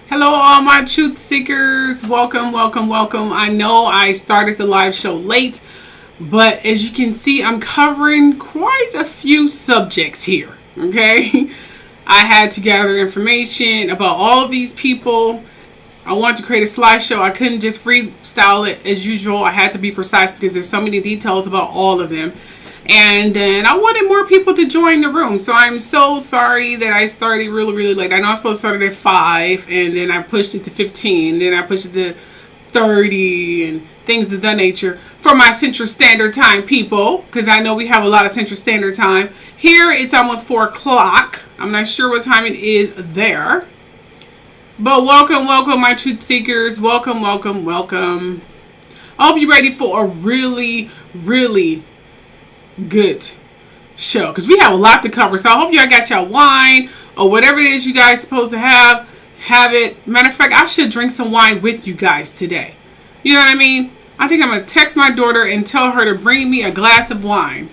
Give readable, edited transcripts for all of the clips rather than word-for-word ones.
Hello, all my truth seekers. Welcome, welcome, welcome. I know I started the live show late, but as you can see, I'm covering quite a few subjects here. Okay, I had to gather information about all of these people. I wanted to create a slideshow. I couldn't just freestyle it as usual. I had to be precise because there's so many details about all of them. And then I wanted more people to join the room. So I'm so sorry that I started really, really late. I know I was supposed to start at 5, and then I pushed it to 15. Then I pushed it to 30 and things of that nature for my Central Standard Time people. Because I know we have a lot of Central Standard Time. Here it's almost 4 o'clock. I'm not sure what time it is there. But welcome, welcome, my truth seekers. Welcome, welcome, welcome. I hope you're ready for a really, really good show, because we have a lot to cover. So I hope y'all got your wine or whatever it is you guys supposed to have it. Matter of fact, I should drink some wine with you guys today. You know what I mean? I think I'm gonna text my daughter and tell her to bring me a glass of wine.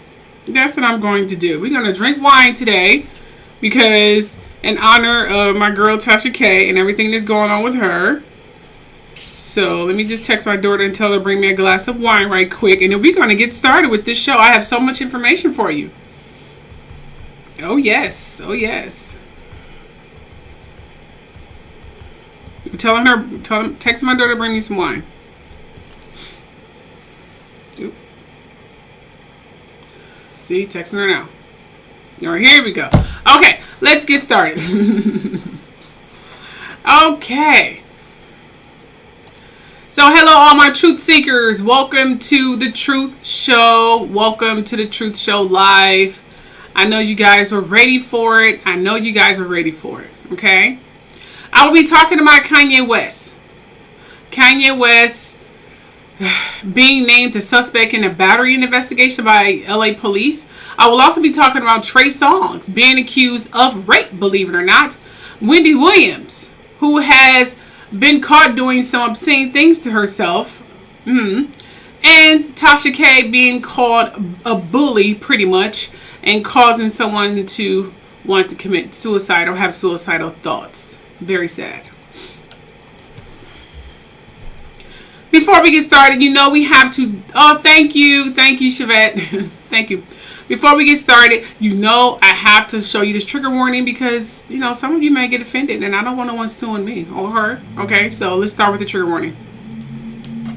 That's what I'm going to do. We're gonna drink wine today because in honor of my girl Tasha K and everything that's going on with her. So let me just text my daughter and tell her to bring me a glass of wine right quick. And then we're going to get started with this show. I have so much information for you. Oh, yes. Oh, yes. Text my daughter to bring me some wine. Oop. See, texting her now. All right, here we go. Okay, let's get started. Okay. So hello all my truth seekers. Welcome to the Truth Show. Welcome to the Truth Show Live. I know you guys were ready for it. Okay. I will be talking about Kanye West. Kanye West being named a suspect in a battery investigation by LA police. I will also be talking about Trey Songz being accused of rape, believe it or not. Wendy Williams, who has been caught doing some obscene things to herself. And Tasha K being called a bully, pretty much, and causing someone to want to commit suicide or have suicidal thoughts. Very sad. Before we get started, we have to... Oh, thank you, Chevette. Thank you. Before we get started, I have to show you this trigger warning because, some of you may get offended and I don't want no one suing me or her. Okay, so let's start with the trigger warning.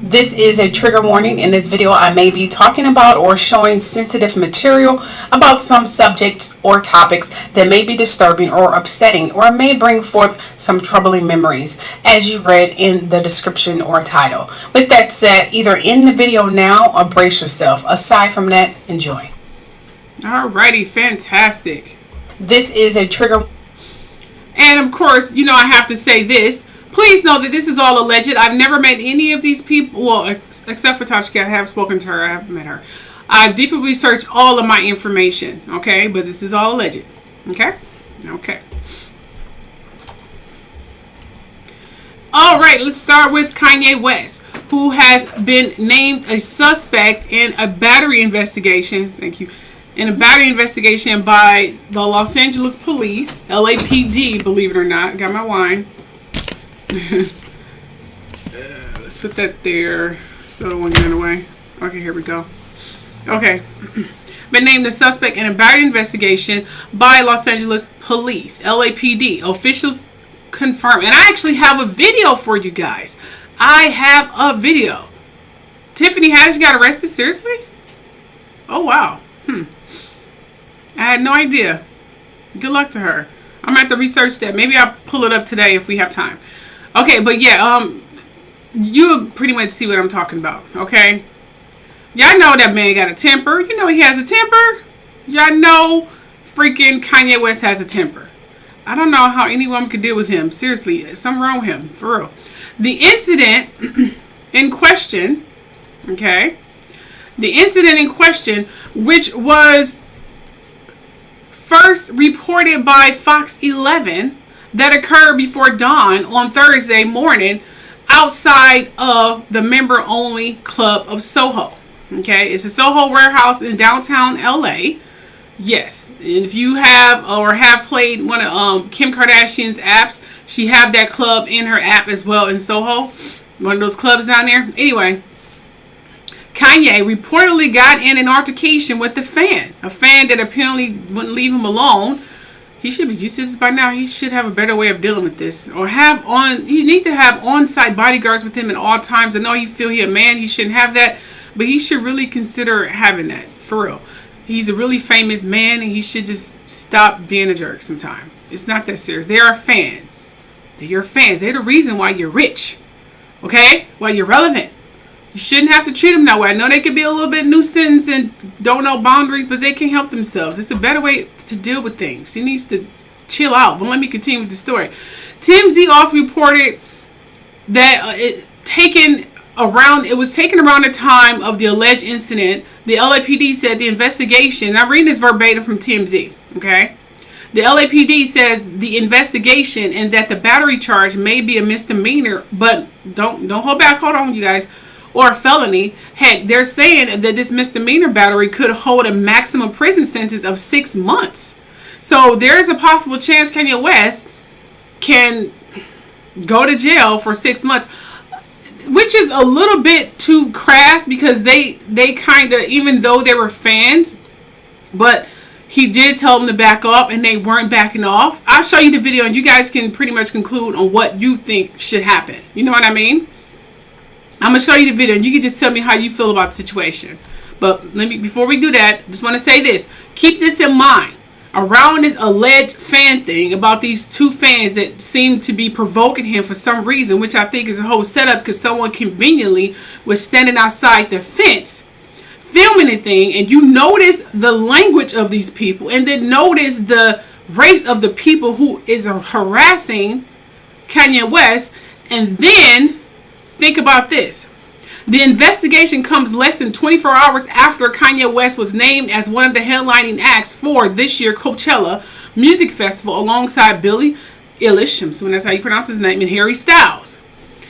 This is a trigger warning. In this video, I may be talking about or showing sensitive material about some subjects or topics that may be disturbing or upsetting or may bring forth some troubling memories, as you read in the description or title. With that said, either end the video now or brace yourself. Aside from that, enjoy. Alrighty, fantastic. This is a trigger. And of course, I have to say this. Please know that this is all alleged. I've never met any of these people. Well, except for Tasha K. I have spoken to her. I haven't met her. I've deeply researched all of my information. Okay? But this is all alleged. Okay? Okay. Alright, let's start with Kanye West, who has been named a suspect in a battery investigation. Thank you. In a battery investigation by the Los Angeles police, LAPD, believe it or not. Got my wine. Let's put that there so it won't get in the way. Okay, here we go. Okay. Been named the suspect in a battery investigation by Los Angeles police, LAPD. Officials confirm. And I actually have a video for you guys. I have a video. Tiffany Haddish got arrested? Seriously? Oh, wow. I had no idea. Good luck to her. I'm going to have to research that. Maybe I'll pull it up today if we have time. Okay, but yeah, you'll pretty much see what I'm talking about, okay? Y'all know that man got a temper. You know he has a temper. Y'all know freaking Kanye West has a temper. I don't know how any woman could deal with him. Seriously, something wrong with him, for real. The incident in question, okay? The incident in question, which was first reported by Fox 11, that occurred before dawn on Thursday morning outside of the member-only club of Soho. Okay, it's a Soho warehouse in downtown LA. Yes, and if you have or have played one of Kim Kardashian's apps, she have that club in her app as well in Soho, one of those clubs down there. Anyway, Kanye reportedly got in an altercation with a fan that apparently wouldn't leave him alone. He should be used to this by now. He should have a better way of dealing with this, or he need to have on-site bodyguards with him at all times. I know he feel he a man, he shouldn't have that, but he should really consider having that for real. He's a really famous man, and he should just stop being a jerk sometime. It's not that serious. They are fans. They're your fans. They're the reason why you're rich. Okay? Why you're relevant. You shouldn't have to treat them that way. I know they could be a little bit nuisance and don't know boundaries, but they can help themselves. It's a better way to deal with things. He needs to chill out. But let me continue with the story. TMZ also reported that it was taken around the time of the alleged incident. The LAPD said the investigation, I'm reading this verbatim from TMZ, okay? The LAPD said the investigation and that the battery charge may be a misdemeanor, but don't hold back, hold on you guys, or a felony. Heck, they're saying that this misdemeanor battery could hold a maximum prison sentence of 6 months. So there's a possible chance Kanye West can go to jail for 6 months. Which is a little bit too crass because they kind of, even though they were fans, but he did tell them to back off and they weren't backing off. I'll show you the video and you guys can pretty much conclude on what you think should happen. You know what I mean? I'm going to show you the video and you can just tell me how you feel about the situation. But before we do that, just want to say this. Keep this in mind. Around this alleged fan thing about these two fans that seem to be provoking him for some reason, which I think is a whole setup because someone conveniently was standing outside the fence filming the thing, and you notice the language of these people and then notice the race of the people who is harassing Kanye West, and then think about this. The investigation comes less than 24 hours after Kanye West was named as one of the headlining acts for this year's Coachella Music Festival alongside Billie Eilish, I'm assuming that's how you pronounce his name, and Harry Styles.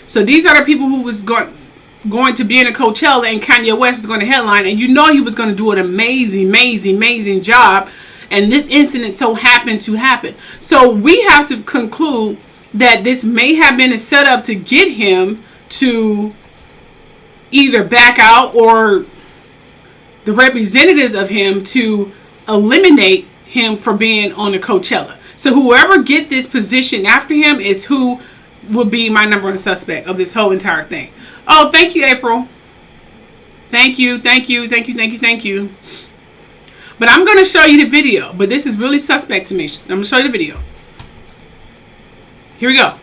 So these are the people who was going to be in a Coachella and Kanye West was going to headline, and you know he was going to do an amazing job, and this incident so happened to happen. So we have to conclude that this may have been a setup to get him to either back out or the representatives of him to eliminate him for being on the Coachella. So whoever get this position after him is who would be my number one suspect of this whole entire thing. Oh, thank you, April. Thank you. But I'm going to show you the video. But this is really suspect to me. I'm going to show you the video. Here we go.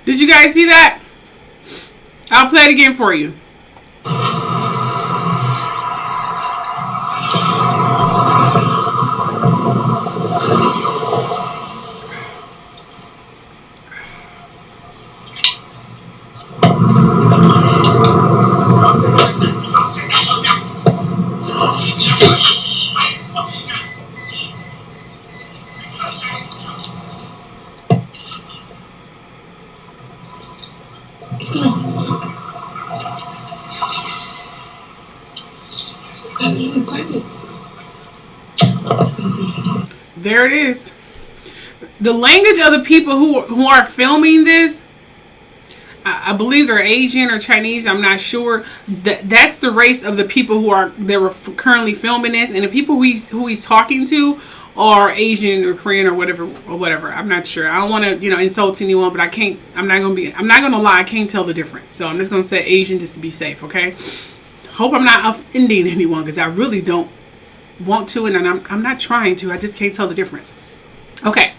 Did you guys see that? I'll play it again for you. There it is. The language of the people who are filming this, I believe they're Asian or Chinese. I'm not sure. That's the race of the people that were currently filming this, and the people who he's talking to are Asian or Korean or whatever. I'm not sure. I don't want to insult anyone, but I can't. I'm not gonna lie. I can't tell the difference. So I'm just gonna say Asian just to be safe. Okay. Hope I'm not offending anyone because I really don't want to, and I'm not trying to. I just can't tell the difference. Okay.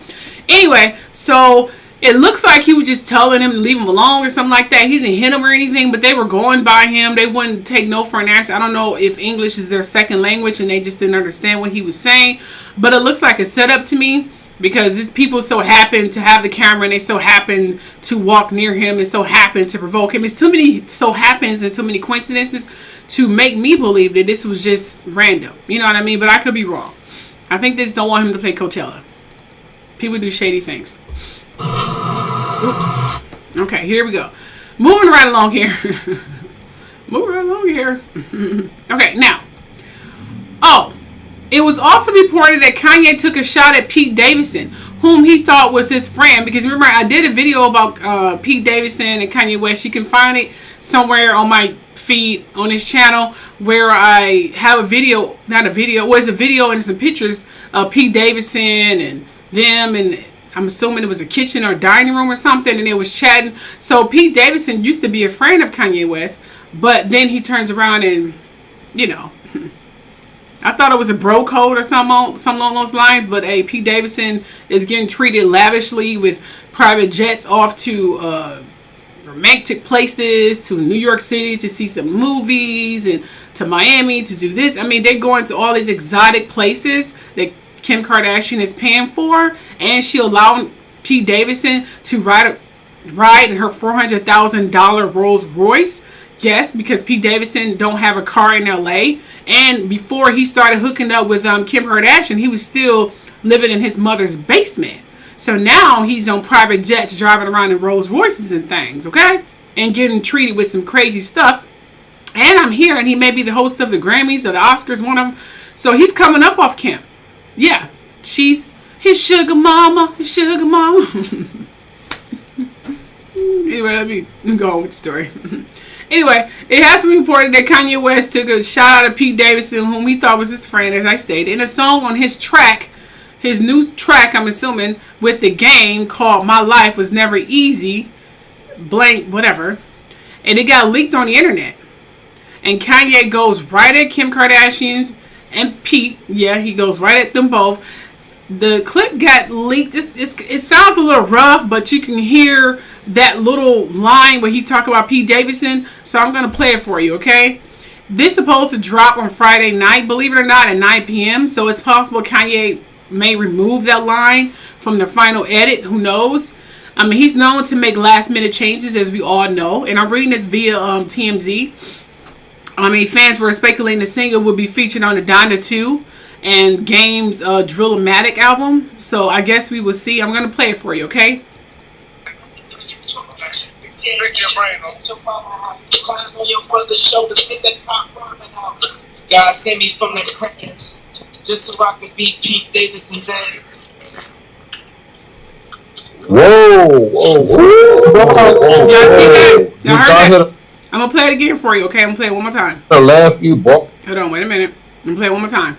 Anyway, so It looks like he was just telling him to leave him alone or something like that. He didn't hit him or anything, but they were going by him. They wouldn't take no for an answer. I don't know if English is their second language and they just didn't understand what he was saying. But it looks like a setup to me, because these people so happen to have the camera and they so happen to walk near him and so happen to provoke him. It's too many so happens and too many coincidences to make me believe that this was just random. You know what I mean? But I could be wrong. I think they just don't want him to play Coachella. People do shady things. Oops. Okay, here we go. Moving right along here. Moving right along here. Okay, now. Oh, it was also reported that Kanye took a shot at Pete Davidson, whom he thought was his friend. Because remember, I did a video about Pete Davidson and Kanye West. You can find it somewhere on my feed on this channel, where I have a video, not a video, it was a video and some pictures of Pete Davidson and them, and I'm assuming it was a kitchen or dining room or something, and they was chatting. So Pete Davidson used to be a friend of Kanye West, but then he turns around and, you know, I thought it was a bro code or something along those lines, but hey, Pete Davidson is getting treated lavishly with private jets off to romantic places, to New York City to see some movies, and to Miami to do this. I mean, they're going to all these exotic places that Kim Kardashian is paying for, and she allowed Pete Davidson to ride in her $400,000 Rolls Royce. Yes, because Pete Davidson don't have a car in LA, and before he started hooking up with Kim Kardashian, he was still living in his mother's basement. So now he's on private jets driving around in Rolls Royces and things, okay? And getting treated with some crazy stuff. And I'm hearing he may be the host of the Grammys or the Oscars, one of them. So he's coming up off Kim. Yeah, she's his sugar mama, his sugar mama. Anyway, let me go on with the story. Anyway, it has been reported that Kanye West took a shot out of Pete Davidson, whom he thought was his friend, as I stated, in a song on his track. His new track, I'm assuming, with The Game, called My Life Was Never Easy, blank, whatever. And it got leaked on the internet. And Kanye goes right at Kim Kardashian's and Pete. Yeah, he goes right at them both. The clip got leaked. It sounds a little rough, but you can hear that little line where he talk about Pete Davidson. So I'm going to play it for you, okay? This is supposed to drop on Friday night, believe it or not, at 9 p.m. So it's possible Kanye may remove that line from the final edit. Who knows? I mean, he's known to make last minute changes, as we all know. And I'm reading this via TMZ. I mean, fans were speculating the single would be featured on the Donda 2 and Game's Drill-O-Matic album. So I guess we will see. I'm going to play it for you, okay? God sent me from the crash just so I could beat Pete Davidson dance. Whoa, whoa, whoa. Y'all see that? Y'all heard that? I'm going to play it again for you, okay? I'm going to play it one more time. I laugh you, boy. Hold on, wait a minute. I'm going to play it one more time.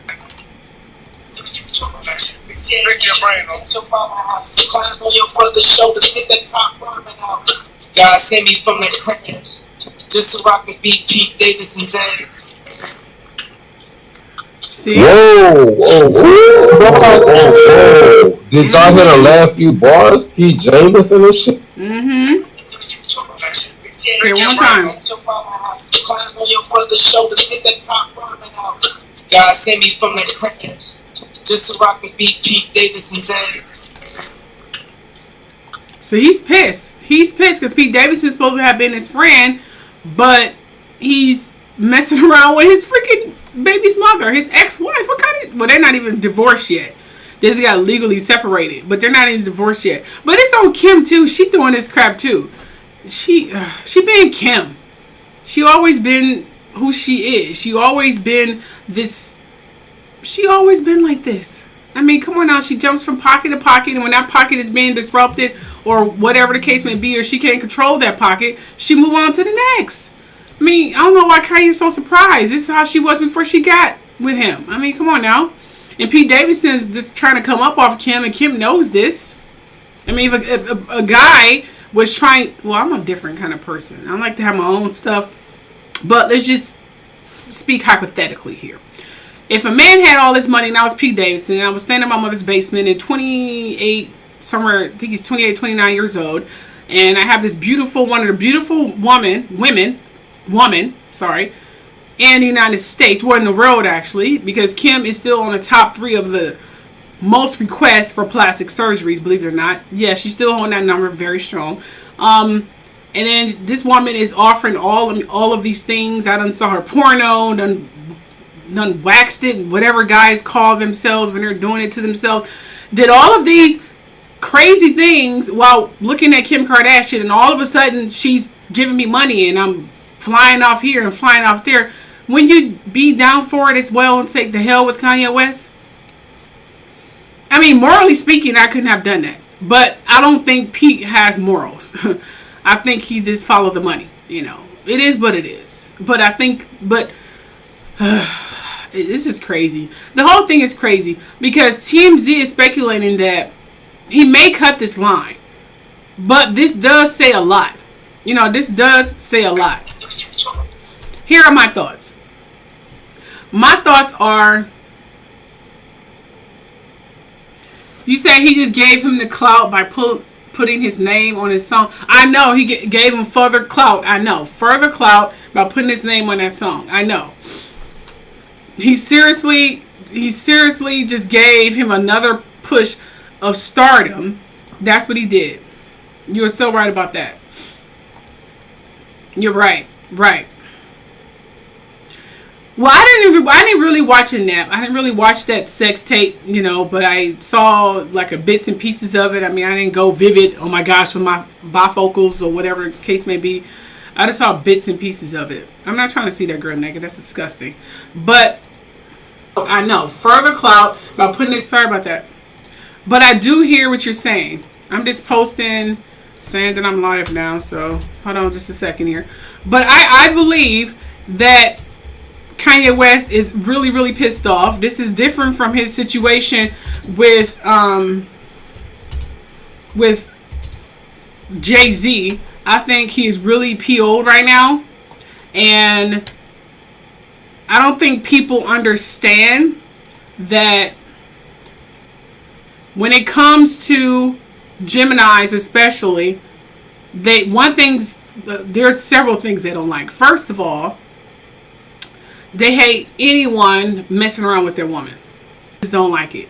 God sent me from the crash just so I could beat Pete Davidson dance. See? Whoa, whoa, whoa. Did y'all hear the laugh you bars? Pete Jameson and shit? Mm-hmm. Okay, one more time. God sent me from the crash just so I could beat Pete Davidson dance. So he's pissed. He's pissed because Pete Davidson's supposed to have been his friend, but he's messing around with his freaking baby's mother, his ex-wife. What kind of... Well, they're not even divorced yet. They just got legally separated, but they're not even divorced yet. But it's on Kim, too. She doing this crap, too. She being Kim. She always been who she is. She always been this... She always been like this. I mean, come on now. She jumps from pocket to pocket, and when that pocket is being disrupted, or whatever the case may be, or she can't control that pocket, she move on to the next. I mean, I don't know why Kanye's so surprised. This is how she was before she got with him. I mean, come on now. And Pete Davidson's just trying to come up off Kim, and Kim knows this. I mean, if a guy was trying... Well, I'm a different kind of person. I like to have my own stuff. But let's just speak hypothetically here. If a man had all this money, and I was Pete Davidson, and I was staying in my mother's basement in 28 somewhere, I think he's 28, 29 years old. And I have this beautiful, one of the beautiful woman, in the United States, or in the world actually, because Kim is still on the top 3 of the most requests for plastic surgeries, believe it or not. Yeah, she's still holding that number very strong. And then this woman is offering all of these things. I done saw her porno, done waxed it, whatever guys call themselves when they're doing it to themselves. Did all of these crazy things while looking at Kim Kardashian, and all of a sudden she's giving me money and I'm flying off here and flying off there. When you be down for it as well and take the hell with Kanye West? I mean, morally speaking, I couldn't have done that. But I don't think Pete has morals. I think he just followed the money. You know, it is what it is. But I think, this is crazy. The whole thing is crazy because TMZ is speculating that he may cut this line. But this does say a lot. You know, this does say a lot. Here are my thoughts. My thoughts are, you say he just gave him the clout by putting his name on his song. I know he gave him further clout. I know. Further clout by putting his name on that song. I know. He seriously just gave him another push of stardom. That's what he did. You're so right about that. You're right. Right. Well, I didn't really watch it now. I didn't really watch that sex tape, you know, but I saw like a bits and pieces of it. I mean, I didn't go vivid, oh my gosh, with my bifocals or whatever the case may be. I just saw bits and pieces of it. I'm not trying to see that girl naked. That's disgusting. But I know, further clout by putting it, sorry about that. But I do hear what you're saying. I'm just posting, saying that I'm live now, so hold on just a second here. But I believe that Kanye West is really, really pissed off. This is different from his situation with Jay-Z. I think he is really PO'd right now. And I don't think people understand that when it comes to Geminis especially, there's several things they don't like. First of all, they hate anyone messing around with their woman. They just don't like it.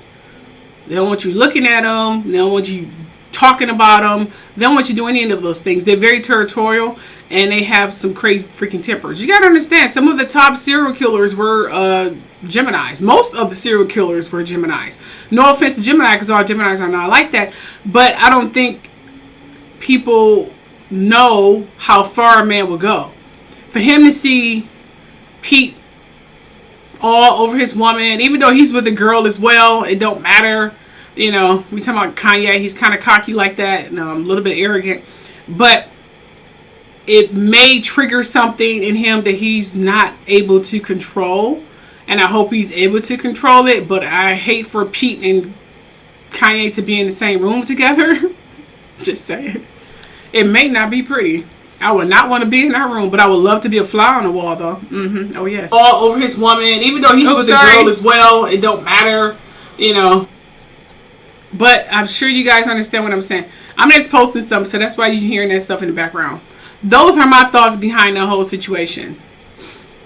They don't want you looking at them. They don't want you talking about them. They don't want you doing any of those things. They're very territorial and they have some crazy freaking tempers. You gotta understand, some of the top serial killers were Geminis. Most of the serial killers were Geminis. No offense to Gemini, because all Geminis are not like that. But I don't think people know how far a man will go. For him to see Pete all over his woman, even though he's with a girl as well, it don't matter. You know, we talking about Kanye, he's kind of cocky like that, and a little bit arrogant, but it may trigger something in him that he's not able to control, and I hope he's able to control it. But I hate for Pete and Kanye to be in the same room together. Just saying, it may not be pretty. I would not want to be in that room, but I would love to be a fly on the wall, though. Oh, yes. All over his woman, even though he's with a girl as well, it don't matter, you know. But I'm sure you guys understand what I'm saying. I'm just posting something, so that's why you're hearing that stuff in the background. Those are my thoughts behind the whole situation.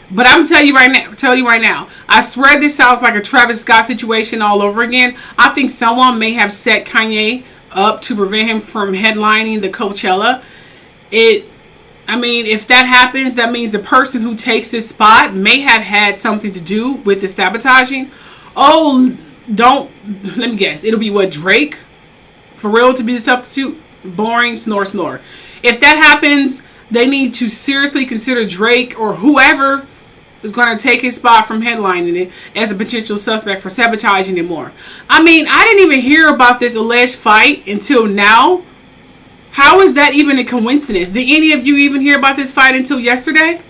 But I'm telling you right now, I swear this sounds like a Travis Scott situation all over again. I think someone may have set Kanye up to prevent him from headlining the Coachella. I mean, if that happens, that means the person who takes his spot may have had something to do with the sabotaging. Oh, let me guess. It'll be what, Drake? For real to be the substitute? Boring, snore, snore. If that happens, they need to seriously consider Drake or whoever is going to take his spot from headlining it as a potential suspect for sabotaging it more. I mean, I didn't even hear about this alleged fight until now. How is that even a coincidence? Did any of you even hear about this fight until yesterday?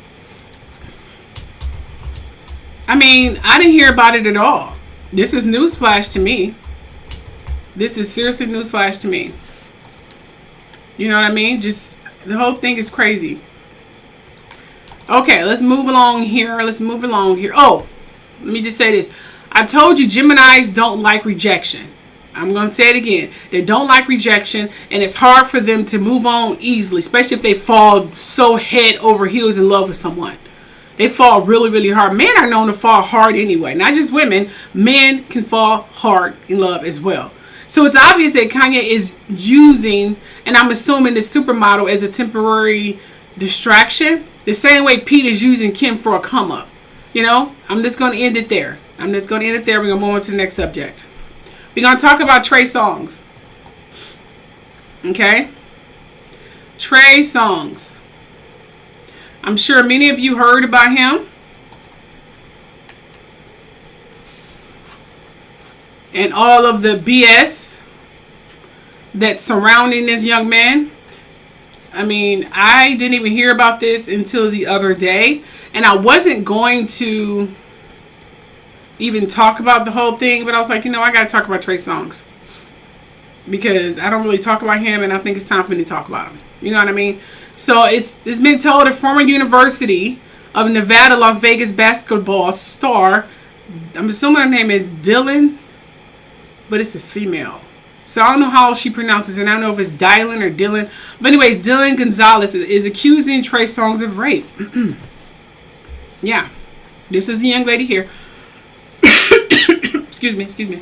I mean, I didn't hear about it at all. This is newsflash to me. This is seriously newsflash to me. You know what I mean? Just, the whole thing is crazy. Okay, let's move along here. Oh, let me just say this. I told you Geminis don't like rejection. I'm going to say it again. They don't like rejection, and it's hard for them to move on easily, especially if they fall so head over heels in love with someone. They fall really, really hard. Men are known to fall hard anyway. Not just women. Men can fall hard in love as well. So it's obvious that Kanye is using, and I'm assuming, the supermodel as a temporary distraction. The same way Pete is using Kim for a come up. You know, I'm just going to end it there. We're going to move on to the next subject. We're going to talk about Trey Songz. Okay? Trey Songz. I'm sure many of you heard about him. And all of the BS that's surrounding this young man. I mean, I didn't even hear about this until the other day. And I wasn't going to even talk about the whole thing, but I was like, I got to talk about Trey Songz. Because I don't really talk about him, and I think it's time for me to talk about him. You know what I mean? So it's been told a former University of Nevada, Las Vegas basketball star, I'm assuming her name is Dylan, but it's a female. So I don't know how she pronounces it. I don't know if it's Dylan or Dylan. But anyways, Dylan Gonzalez is accusing Trey Songz of rape. Yeah. This is the young lady here. Excuse me.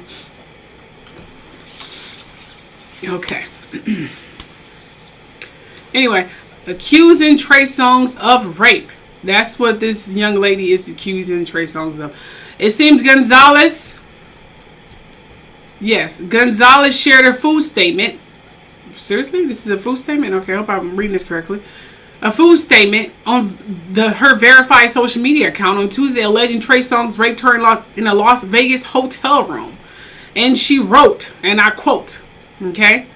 Okay. Anyway, accusing Trey Songz of rape. That's what this young lady is accusing Trey Songz of. It seems Gonzalez shared her food statement. Seriously? This is a food statement? Okay, I hope I'm reading this correctly. A food statement on her verified social media account on Tuesday alleging Trey Songz raped her in a Las Vegas hotel room. And she wrote, and I quote, okay,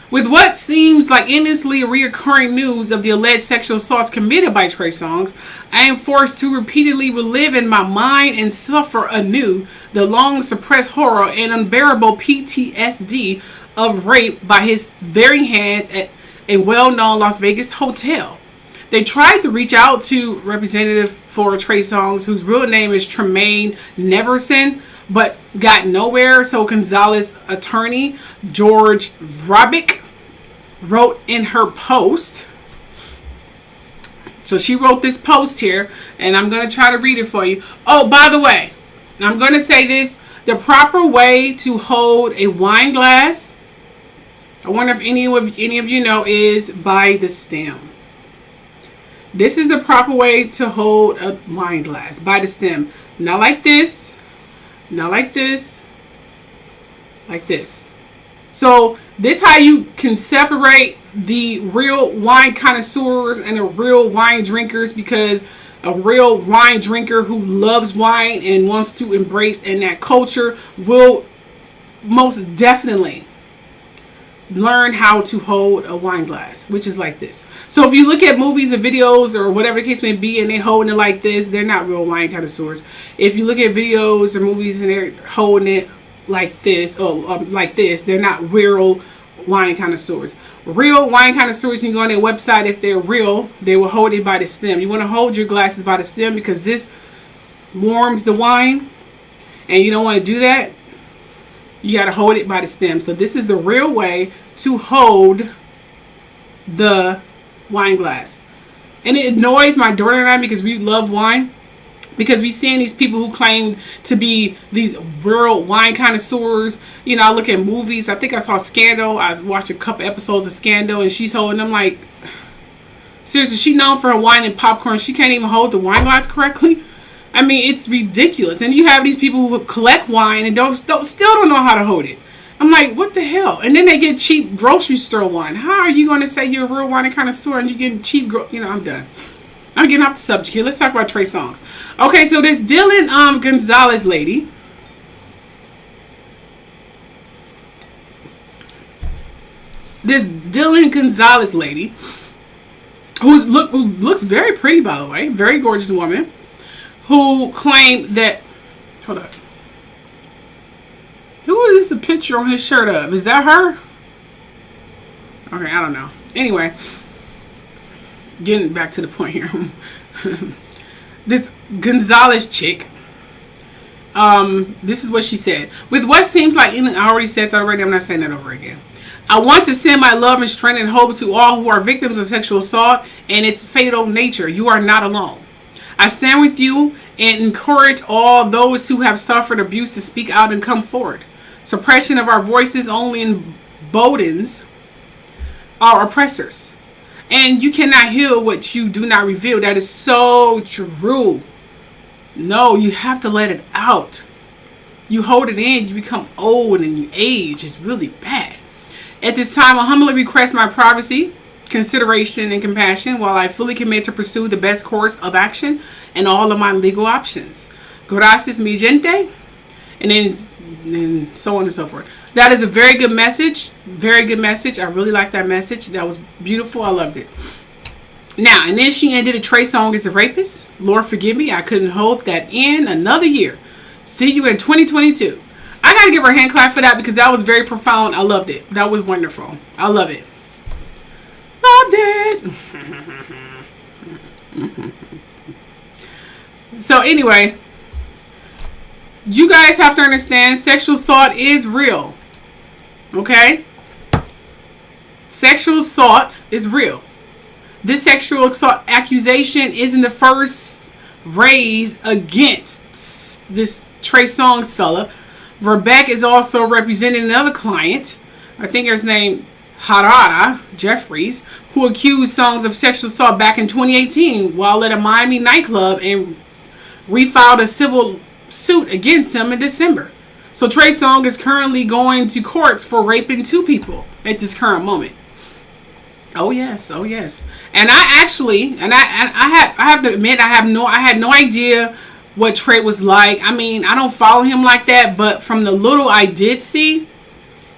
with what seems like endlessly reoccurring news of the alleged sexual assaults committed by Trey Songz, I am forced to repeatedly relive in my mind and suffer anew the long suppressed horror and unbearable PTSD of rape by his very hands at a well-known Las Vegas hotel. They tried to reach out to representative for Trey Songz, whose real name is Tremaine Neverson, but got nowhere. So Gonzalez attorney George Vrabic wrote in her post. So she wrote this post here, and I'm going to try to read it for you. Oh, by the way, I'm going to say this. The proper way to hold a wine glass, I wonder if any of you know, is by the stem. This is the proper way to hold a wine glass, by the stem. Not like this. Not like this. Like this. So this how you can separate the real wine connoisseurs and the real wine drinkers, because a real wine drinker who loves wine and wants to embrace in that culture will most definitely learn how to hold a wine glass, which is like this. So if you look at movies or videos or whatever the case may be and they're holding it like this, they're not real wine connoisseurs. If you look at videos or movies and they're holding it like this or like this, they're not real wine connoisseurs. Real wine connoisseurs, you can go on their website. If they're real, they will hold it by the stem. You want to hold your glasses by the stem because this warms the wine, and you don't want to do that. You got to hold it by the stem. So this is the real way to hold the wine glass. And it annoys my daughter and I because we love wine. Because we seeing these people who claim to be these real wine connoisseurs. You know, I look at movies. I think I saw Scandal. I watched a couple episodes of Scandal, and she's holding them like, seriously, she known for her wine and popcorn. She can't even hold the wine glass correctly. I mean, it's ridiculous. And you have these people who collect wine and still don't know how to hold it. I'm like, what the hell? And then they get cheap grocery store wine. How are you going to say you're a real wine connoisseur and you're getting cheap? I'm done. I'm getting off the subject here. Let's talk about Trey Songz. Okay, so this Dylan Gonzalez lady. This Dylan Gonzalez lady, who looks very pretty, by the way, very gorgeous woman, who claimed that, hold up, who is this a picture on his shirt of? Is that her? Okay, I don't know. Anyway, getting back to the point here. This Gonzalez chick This is what she said. With what seems like, I already said that already. I'm not saying that over again. I want to send my love and strength and hope to all who are victims of sexual assault and its fatal nature. You are not alone. I stand with you and encourage all those who have suffered abuse to speak out and come forward. Suppression of our voices only emboldens our oppressors. And you cannot heal what you do not reveal. That is so true. No, you have to let it out. You hold it in, you become old and you age. It's really bad. At this time, I humbly request my privacy, consideration, and compassion while I fully commit to pursue the best course of action and all of my legal options. Gracias, mi gente. And then so on and so forth. That is a very good message. Very good message. I really like that message. That was beautiful. I loved it. Now, and then she ended a Trey Songz as a rapist. Lord forgive me. I couldn't hold that in another year. See you in 2022. I got to give her a hand clap for that because that was very profound. I loved it. That was wonderful. I love it. Loved it. So anyway, you guys have to understand sexual assault is real. Okay? Sexual assault is real. This sexual assault accusation isn't the first raised against this Trey Songz fella. Verbeck is also representing another client. I think his name Harada Jeffries, who accused Songz of sexual assault back in 2018 while at a Miami nightclub and refiled a civil suit against him in December. So Trey Songz is currently going to courts for raping 2 people at this current moment. Oh yes, oh yes. And I actually, I have to admit, I had no idea what Trey was like. I mean, I don't follow him like that, but from the little I did see,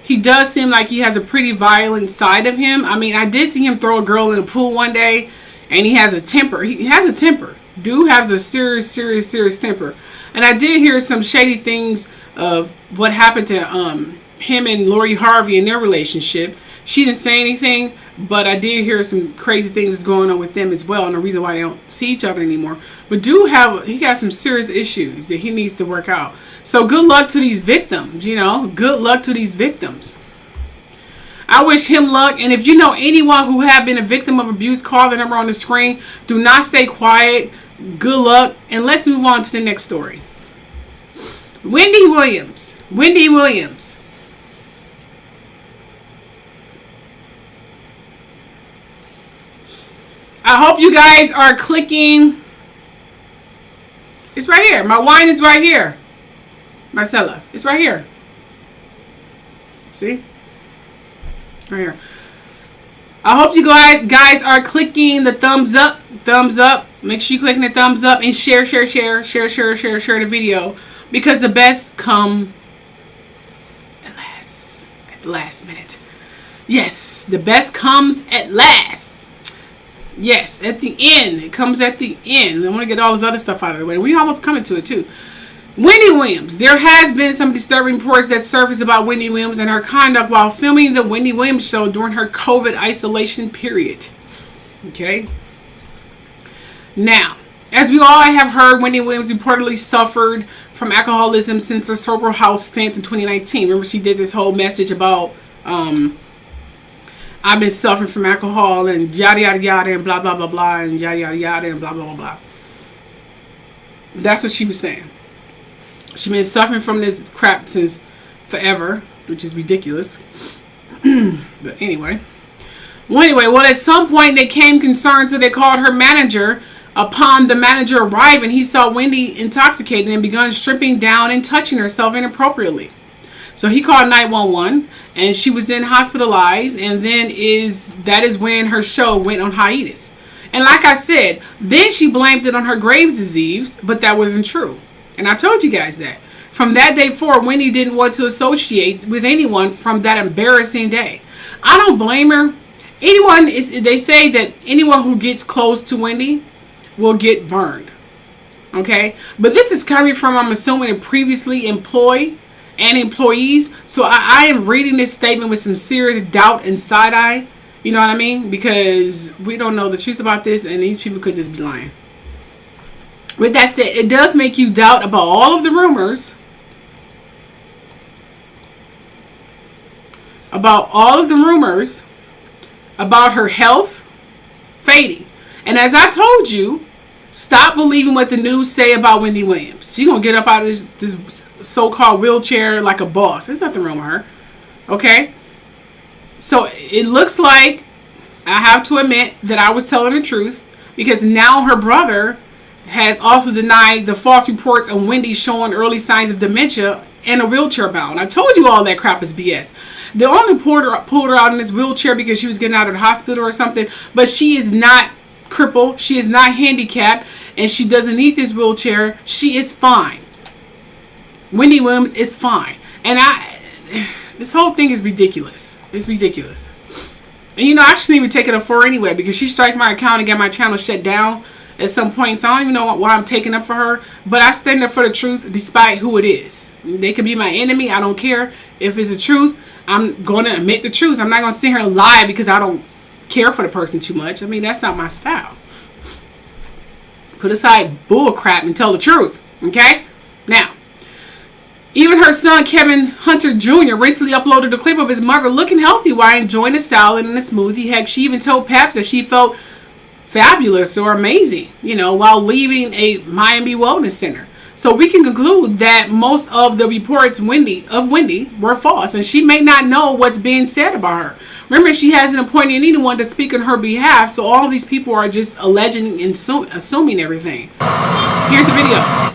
he does seem like he has a pretty violent side of him. I mean, I did see him throw a girl in the pool one day, and he has a temper. He has a temper. Dude has a serious temper. And I did hear some shady things of what happened to him and Lori Harvey in their relationship. She didn't say anything, but I did hear some crazy things going on with them as well, and the reason why they don't see each other anymore. But he got some serious issues that he needs to work out. So good luck to these victims, Good luck to these victims. I wish him luck, and if you know anyone who have been a victim of abuse, call the number on the screen. Do not stay quiet. Good luck, and let's move on to the next story. Wendy Williams. I hope you guys are clicking. It's right here. My wine is right here. Marcella, it's right here. See? Right here. I hope you guys are clicking the thumbs up. Make sure you clicking the thumbs up and share the video, because the best come at the last minute. Yes, the best comes at last. Yes, at the end. It comes at the end. I want to get all this other stuff out of the way. We almost coming to it too. Wendy Williams. There has been some disturbing reports that surfaced about Wendy Williams and her conduct while filming the Wendy Williams show during her COVID isolation period. Okay. Now, as we all have heard, Wendy Williams reportedly suffered from alcoholism since her sober house stance in 2019. Remember, she did this whole message about I've been suffering from alcohol and yada yada yada and blah blah blah blah and yada yada yada and blah blah blah blah. That's what she was saying. She's been suffering from this crap since forever, which is ridiculous. But anyway. Well, at some point they came concerned, so they called her manager. Upon the manager arriving, he saw Wendy intoxicated and began stripping down and touching herself inappropriately. So he called 911, and she was then hospitalized, and then that is when her show went on hiatus. And like I said, then she blamed it on her Graves' disease, but that wasn't true. And I told you guys that. From that day forward, Wendy didn't want to associate with anyone from that embarrassing day. I don't blame her. They say that anyone who gets close to Wendy will get burned. Okay? But this is coming from, I'm assuming, a previously employed and employees. So I am reading this statement with some serious doubt and side eye. You know what I mean? Because we don't know the truth about this, and these people could just be lying. with that said, it does make you doubt about all of the rumors. About her health fading. And as I told you, stop believing what the news say about Wendy Williams. She's going to get up out of this so-called wheelchair like a boss. There's nothing wrong with her. Okay? So it looks like, I have to admit that I was telling the truth, because now her brother has also denied the false reports of Wendy showing early signs of dementia and a wheelchair bound. I told you all that crap is BS. They only pulled her out in this wheelchair because she was getting out of the hospital or something, but she is not crippled, she is not handicapped, and she doesn't need this wheelchair. She is fine. Wendy Williams is fine. And this whole thing is ridiculous. It's ridiculous. And you know, I shouldn't even take it up for her anyway, because she striked my account and got my channel shut down at some point. So I don't even know why I'm taking up for her. But I stand up for the truth despite who it is. They could be my enemy. I don't care. If it's the truth, I'm going to admit the truth. I'm not going to sit here and lie because I don't care for the person too much. I mean, that's not my style. Put aside bull crap and tell the truth. Okay? Now, even her son, Kevin Hunter Jr., recently uploaded a clip of his mother looking healthy while enjoying a salad and a smoothie. Heck, she even told Paps that she felt fabulous or amazing, while leaving a Miami wellness center. So we can conclude that most of the reports of Wendy were false, and she may not know what's being said about her. Remember, she hasn't appointed anyone to speak on her behalf, so all of these people are just alleging and assuming everything. Here's the video.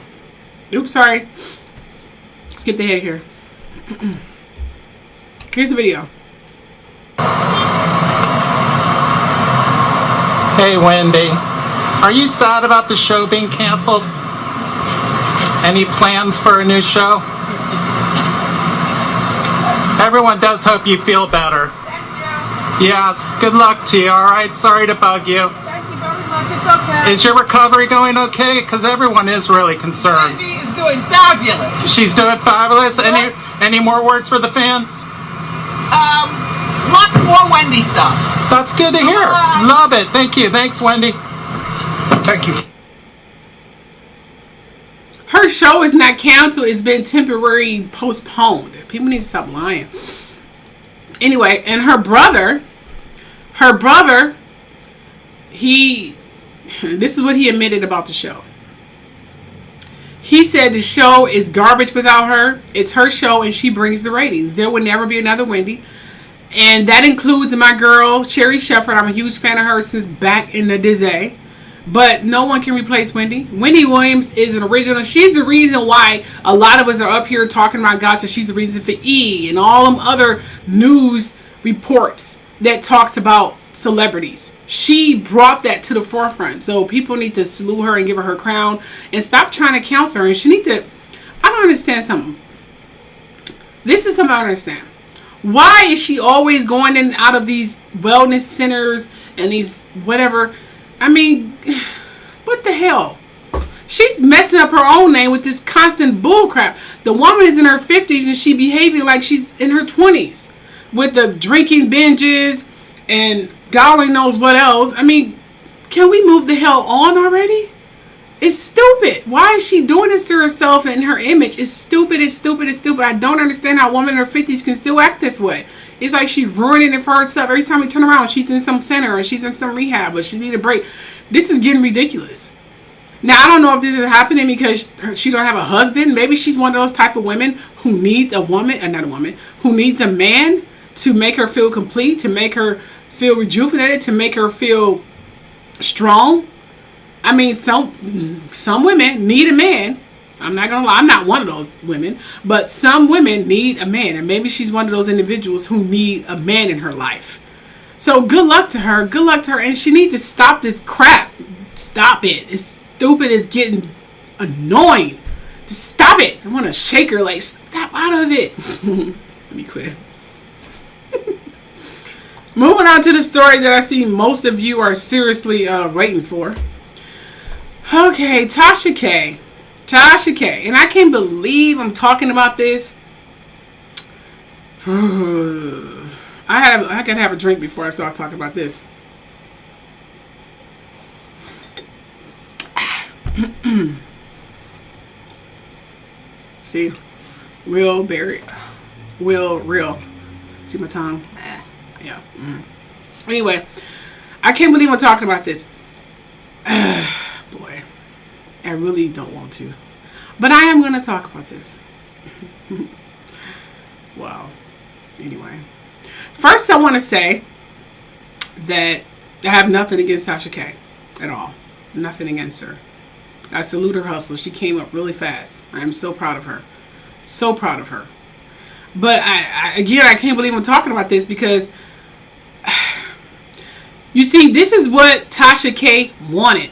Oops, sorry. Skip ahead here. Here's the video. Hey Wendy, are you sad about the show being canceled? Any plans for a new show? Everyone does hope you feel better. Thank you. Yes, good luck to you, alright? Sorry to bug you. Thank you very much, it's okay. Is your recovery going okay? Because everyone is really concerned. Wendy is doing fabulous. She's doing fabulous? Any more words for the fans? Lots more Wendy stuff. That's good to hear. Love it. Thank you. Thanks, Wendy. Thank you. Her show is not canceled. It's been temporarily postponed. People need to stop lying. Anyway, and her brother, this is what he admitted about the show. He said the show is garbage without her. It's her show and she brings the ratings. There will never be another Wendy. And that includes my girl, Cherry Shepherd. I'm a huge fan of her since back in the day. But no one can replace Wendy. Wendy Williams is an original. She's the reason why a lot of us are up here talking about God. So she's the reason for E! And all them other news reports that talks about celebrities. She brought that to the forefront. So people need to salute her and give her her crown. And stop trying to counsel her. And she need to... I don't understand something. This is something I don't understand. Why is she always going in and out of these wellness centers and these whatever? I mean, what the hell? She's messing up her own name with this constant bullcrap. The woman is in her 50s and she behaving like she's in her 20s with the drinking binges and God only knows what else. I mean, can we move the hell on already? It's stupid. Why is she doing this to herself and her image? It's stupid, it's stupid, it's stupid. I don't understand how a woman in her 50s can still act this way. It's like she's ruining it for herself. Every time we turn around, she's in some center or she's in some rehab or she need a break. This is getting ridiculous. Now, I don't know if this is happening because she don't have a husband. Maybe she's one of those type of women who needs a woman, not a woman, who needs a man to make her feel complete, to make her feel rejuvenated, to make her feel strong. I mean, some women need a man. I'm not going to lie. I'm not one of those women. But some women need a man. And maybe she's one of those individuals who need a man in her life. So good luck to her. Good luck to her. And she needs to stop this crap. Stop it. It's stupid. It's getting annoying. Just stop it. I want to shake her like, stop out of it. Let me quit. Moving on to the story that I see most of you are seriously waiting for. Okay, Tasha K. Tasha K. And I can't believe I'm talking about this. I gotta have a drink before I start talking about this. See, real. See my tongue? Yeah. Anyway, I can't believe I'm talking about this. Boy, I really don't want to. But I am going to talk about this. Wow. Anyway. First, I want to say that I have nothing against Tasha K at all. Nothing against her. I salute her hustle. She came up really fast. I am so proud of her. So proud of her. But I can't believe I'm talking about this because you see, this is what Tasha K wanted.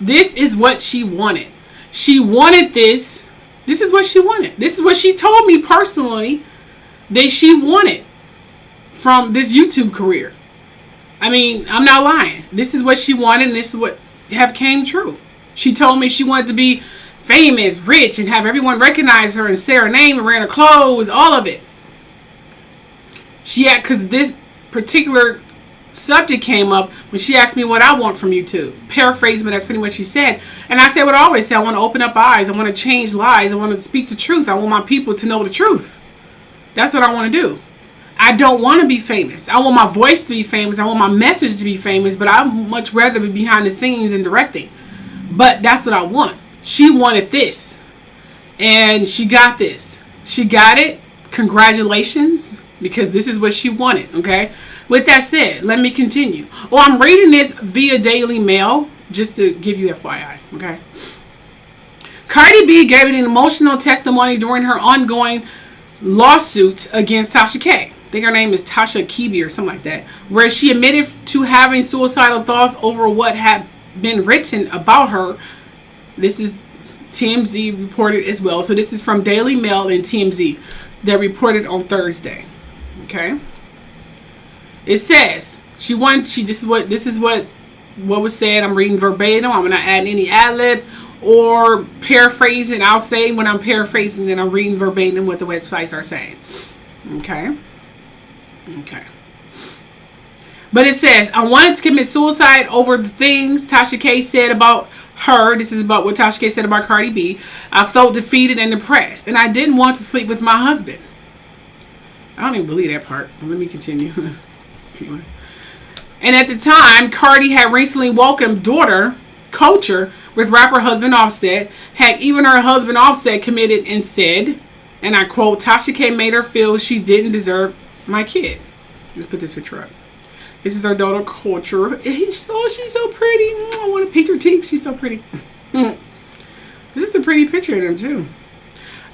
This is what she wanted. She wanted this. This is what she wanted. This is what she told me personally that she wanted from this YouTube career. I mean, I'm not lying. This is what she wanted, and this is what have came true. She told me she wanted to be famous, rich, and have everyone recognize her and say her name and wear her clothes, all of it. Because this particular subject came up when she asked me what I want from YouTube. Paraphrase, but that's pretty much what she said. And I said what I always say. I want to open up eyes. I want to change lies. I want to speak the truth. I want my people to know the truth. That's what I want to do. I don't want to be famous. I want my voice to be famous. I want my message to be famous. But I'd much rather be behind the scenes and directing. But that's what I want. She wanted this. And she got this. She got it. Congratulations. Because this is what she wanted. Okay. With that said, let me continue. Well, I'm reading this via Daily Mail, just to give you FYI, okay? Cardi B gave an emotional testimony during her ongoing lawsuit against Tasha K. I think her name is Tasha K or something like that, where she admitted to having suicidal thoughts over what had been written about her. This is TMZ reported as well. So this is from Daily Mail and TMZ that reported on Thursday, okay? It says this is what was said. I'm reading verbatim. I'm not adding any ad lib or paraphrasing. I'll say when I'm paraphrasing, then I'm reading verbatim what the websites are saying. Okay. But it says, I wanted to commit suicide over the things Tasha K said about her. This is about what Tasha K said about Cardi B. I felt defeated and depressed, and I didn't want to sleep with my husband. I don't even believe that part. Let me continue. Anyway. And at the time, Cardi had recently welcomed daughter Culture with rapper husband Offset. Had even her husband Offset committed and said, and I quote, Tasha K made her feel she didn't deserve my kid. Let's put this picture up. This is her daughter Culture. Oh, she's so pretty. I want to pinch her cheeks. She's so pretty. This is a pretty picture of them too.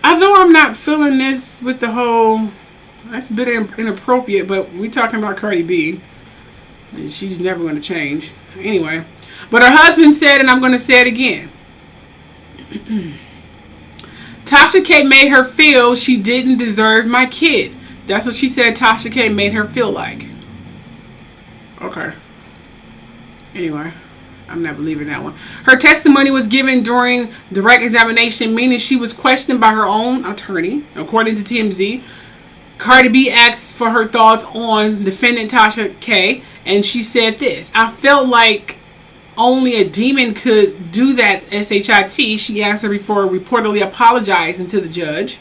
Although I'm not feeling this with the whole... That's a bit inappropriate, but we're talking about Cardi B. And she's never going to change. Anyway. But her husband said, and I'm going to say it again. Tasha K made her feel she didn't deserve my kid. That's what she said Tasha K made her feel like. Okay. Anyway. I'm not believing that one. Her testimony was given during direct examination, meaning she was questioned by her own attorney, according to TMZ. Cardi B asked for her thoughts on defendant Tasha K, and she said this. I felt like only a demon could do that, SHIT, she answered before reportedly apologizing to the judge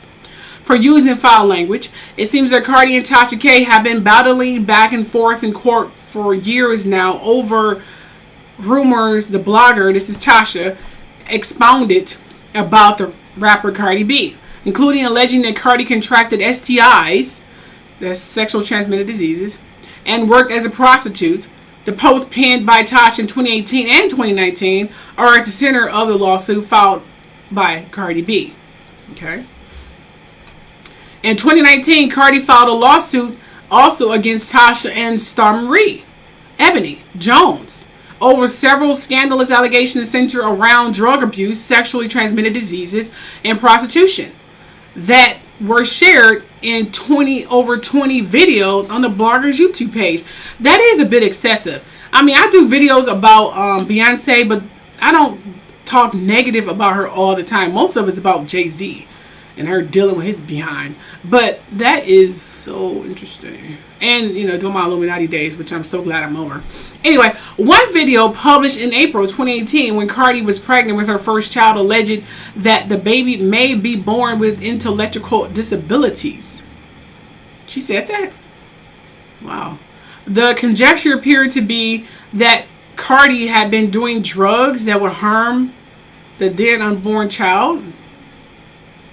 for using foul language. It seems that Cardi and Tasha K have been battling back and forth in court for years now over rumors. The blogger, this is Tasha, expounded about the rapper Cardi B, including alleging that Cardi contracted STIs, that's sexual transmitted diseases, and worked as a prostitute. The post penned by Tasha in 2018 and 2019 are at the center of the lawsuit filed by Cardi B. Okay. In 2019, Cardi filed a lawsuit also against Tasha and Star Marie Ebony Jones over several scandalous allegations centered around drug abuse, sexually transmitted diseases, and prostitution that were shared in over 20 videos on the blogger's YouTube page. That is a bit excessive. I mean, I do videos about Beyonce, but I don't talk negative about her all the time. Most of it's about Jay-Z. and her dealing with his behind. But that is so interesting. And, doing my Illuminati days, which I'm so glad I'm over. Anyway, one video published in April 2018 when Cardi was pregnant with her first child alleged that the baby may be born with intellectual disabilities. She said that? Wow. The conjecture appeared to be that Cardi had been doing drugs that would harm the then unborn child.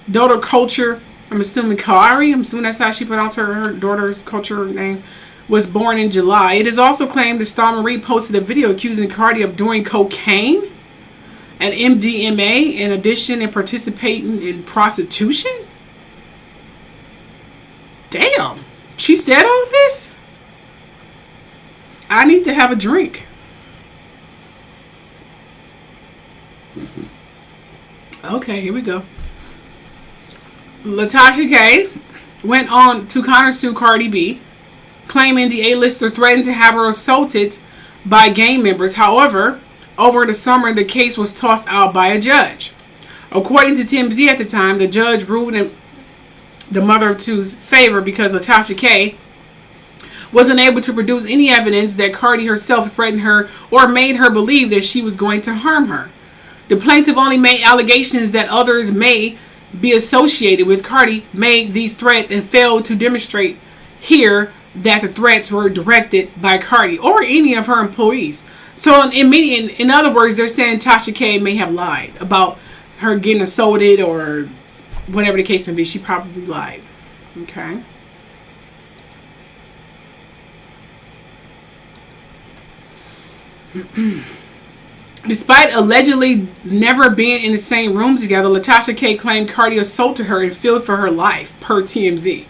Daughter culture, I'm assuming Kari, I'm assuming that's how she pronounced her daughter's culture name, was born in July. It is also claimed that Star Marie posted a video accusing Cardi of doing cocaine and MDMA in addition and participating in prostitution. Damn. She said all of this? I need to have a drink. Okay, here we go. Tasha K went on to countersue Cardi B, claiming the A-lister threatened to have her assaulted by gang members. However, over the summer, the case was tossed out by a judge. According to TMZ at the time, the judge ruled in the mother of two's favor because Tasha K wasn't able to produce any evidence that Cardi herself threatened her or made her believe that she was going to harm her. The plaintiff only made allegations that others may be associated with Cardi made these threats and failed to demonstrate here that the threats were directed by Cardi or any of her employees. So in other words, they're saying Tasha K may have lied about her getting assaulted or whatever the case may be. She probably lied. Okay. Despite allegedly never being in the same room together, Tasha K claimed Cardi assaulted her and feared for her life, per TMZ.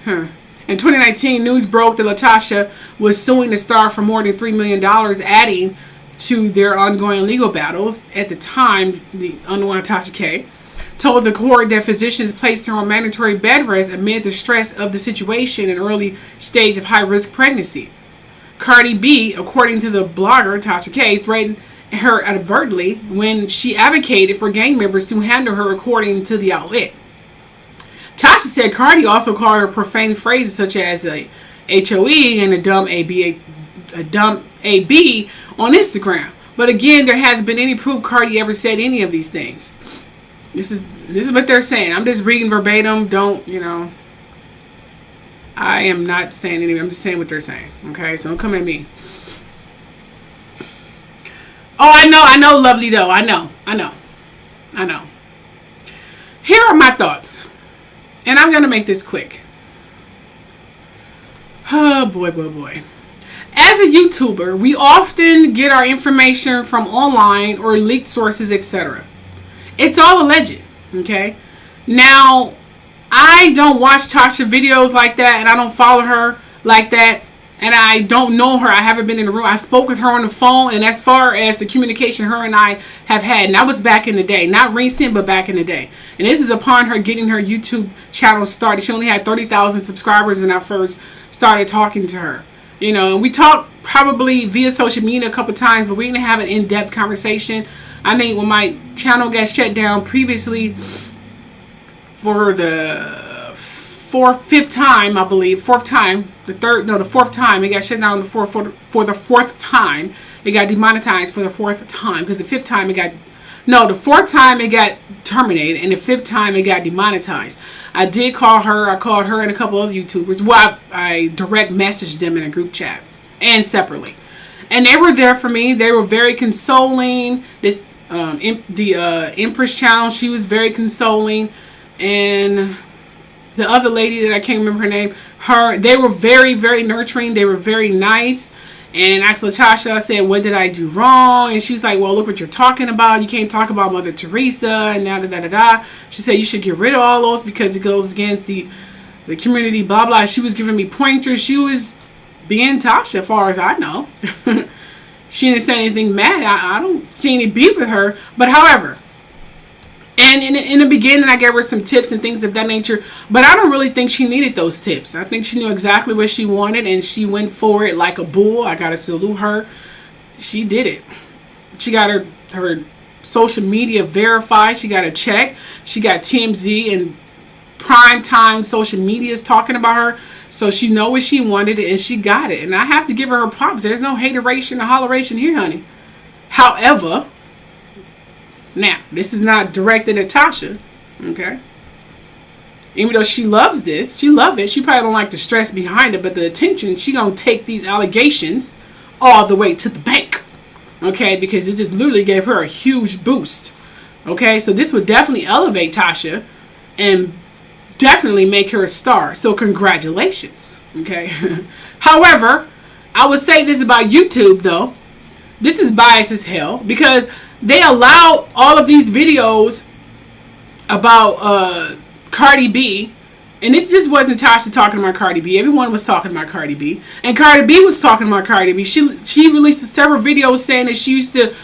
In 2019, news broke that Tasha was suing the star for more than $3 million, adding to their ongoing legal battles. At the time, the unknown Tasha K told the court that physicians placed her on mandatory bed rest amid the stress of the situation in early stage of high-risk pregnancy. Cardi B, according to the blogger Tasha K, threatened her advertently when she advocated for gang members to handle her, according to the outlet. Tasha said Cardi also called her profane phrases such as a HOE and a dumb AB on Instagram. But again, there hasn't been any proof Cardi ever said any of these things. This is what they're saying. I'm just reading verbatim. I am not saying anything. I'm just saying what they're saying. Okay, so don't come at me. Oh, I know, lovely though. I know. Here are my thoughts. And I'm going to make this quick. Oh, boy. As a YouTuber, we often get our information from online or leaked sources, etc. It's all alleged, okay? Now, I don't watch Tasha videos like that, and I don't follow her like that, and I don't know her. I haven't been in the room. I spoke with her on the phone, and as far as the communication her and I have had, and that was back in the day. Not recent, but back in the day. And this is upon her getting her YouTube channel started. She only had 30,000 subscribers when I first started talking to her. And we talked probably via social media a couple times, but we didn't have an in-depth conversation. I think when my channel got shut down previously for the fifth time, I believe, the fourth time, it got shut down for the fourth time. It got demonetized for the fourth time, because the fourth time it got terminated, and the fifth time it got demonetized. I did call her. I called her and a couple other YouTubers. Well, I direct messaged them in a group chat and separately, and they were there for me. They were very consoling. The Empress channel, she was very consoling, and the other lady that I can't remember her name, they were very, very nurturing. They were very nice. And I asked Tasha, I said, what did I do wrong? And she was like, well, look what you're talking about. You can't talk about Mother Teresa and da-da-da-da-da. She said, you should get rid of all those because it goes against the community, blah, blah. She was giving me pointers. She was being Tasha, as far as I know. She didn't say anything mad. I don't see any beef with her. But however, and in the beginning, I gave her some tips and things of that nature. But I don't really think she needed those tips. I think she knew exactly what she wanted, and she went for it like a bull. I got to salute her. She did it. She got her social media verified. She got a check. She got TMZ and prime time social media's talking about her. So she know what she wanted and she got it. And I have to give her props. There's no hateration or holleration here, honey. However, now, this is not directed at Tasha. Okay? Even though she loves this, she love it. She probably don't like the stress behind it, but the attention, she gonna take these allegations all the way to the bank. Okay? Because it just literally gave her a huge boost. Okay? So this would definitely elevate Tasha and definitely make her a star. So congratulations. Okay? However, I would say this about YouTube though. This is biased as hell because they allow all of these videos about Cardi B, and this just wasn't Tasha talking about Cardi B. Everyone was talking about Cardi B, and Cardi B was talking about Cardi B. She released several videos saying that she used to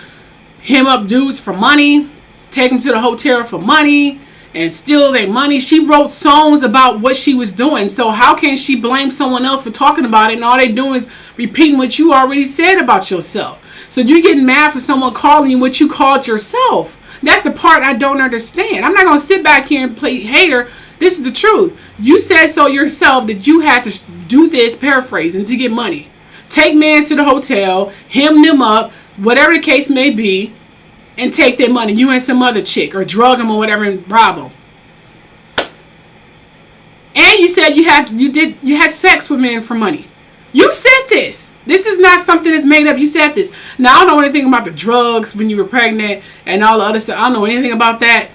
hem up dudes for money, take them to the hotel for money, and steal their money. She wrote songs about what she was doing. So how can she blame someone else for talking about it, and all they doing is repeating what you already said about yourself? So you're getting mad for someone calling you what you called yourself. That's the part I don't understand. I'm not going to sit back here and play hater. This is the truth. You said so yourself that you had to do this, paraphrasing, to get money. Take mans to the hotel, hem them up, whatever the case may be, and take their money. You and some other chick, or drug them or whatever and rob them. And you said you had sex with men for money. You said this. This is not something that's made up. You said this. Now, I don't know anything about the drugs when you were pregnant and all the other stuff. I don't know anything about that.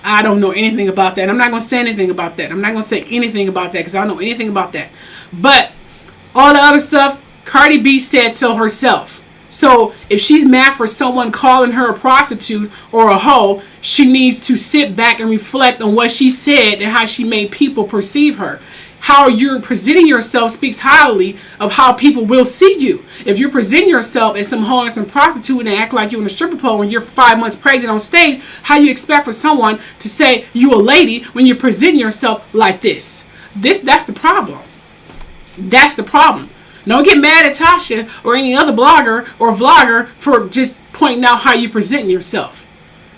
I don't know anything about that. I'm not going to say anything about that. I'm not going to say anything about that because I don't know anything about that. But all the other stuff, Cardi B said so herself. So if she's mad for someone calling her a prostitute or a hoe, she needs to sit back and reflect on what she said and how she made people perceive her. How you're presenting yourself speaks highly of how people will see you. If you're presenting yourself as some hoe and some prostitute and act like you're in a stripper pole when you're 5 months pregnant on stage, how you expect for someone to say you a lady when you're presenting yourself like this? That's the problem. That's the problem. Don't get mad at Tasha or any other blogger or vlogger for just pointing out how you present yourself.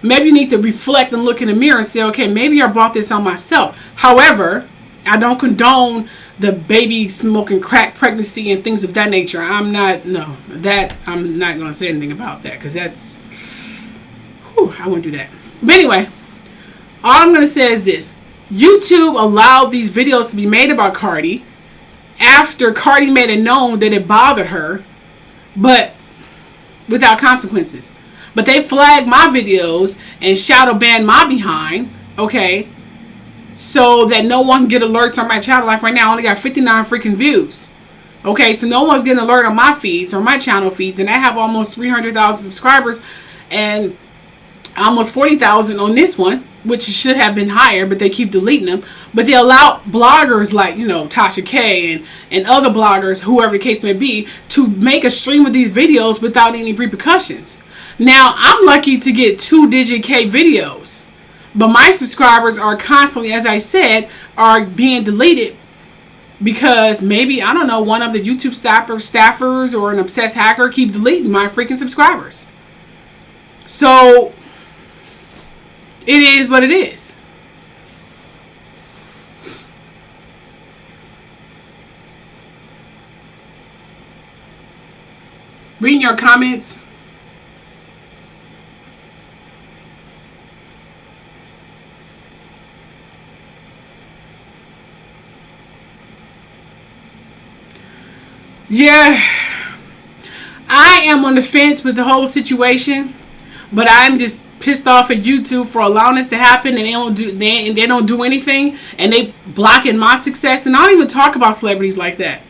Maybe you need to reflect and look in the mirror and say, okay, maybe I brought this on myself. However, I don't condone the baby smoking crack pregnancy and things of that nature. I'm not going to say anything about that because that's, I won't do that. But anyway, all I'm going to say is this. YouTube allowed these videos to be made about Cardi after Cardi made it known that it bothered her, but without consequences. But they flagged my videos and shadow banned my behind, okay? So that no one can get alerts on my channel. Like right now, I only got 59 freaking views. Okay, so no one's getting alert on my feeds or my channel feeds. And I have almost 300,000 subscribers and almost 40,000 on this one, which should have been higher, but they keep deleting them. But they allow bloggers like, Tasha K and other bloggers, whoever the case may be, to make a stream of these videos without any repercussions. Now, I'm lucky to get 2-digit K videos. But my subscribers are constantly, as I said, are being deleted because maybe, I don't know, one of the YouTube staffers or an obsessed hacker keep deleting my freaking subscribers. So, it is what it is. Reading your comments. Yeah, I am on the fence with the whole situation, but I'm just pissed off at YouTube for allowing this to happen, and they don't do anything, and they blocking my success. And I don't even talk about celebrities like that.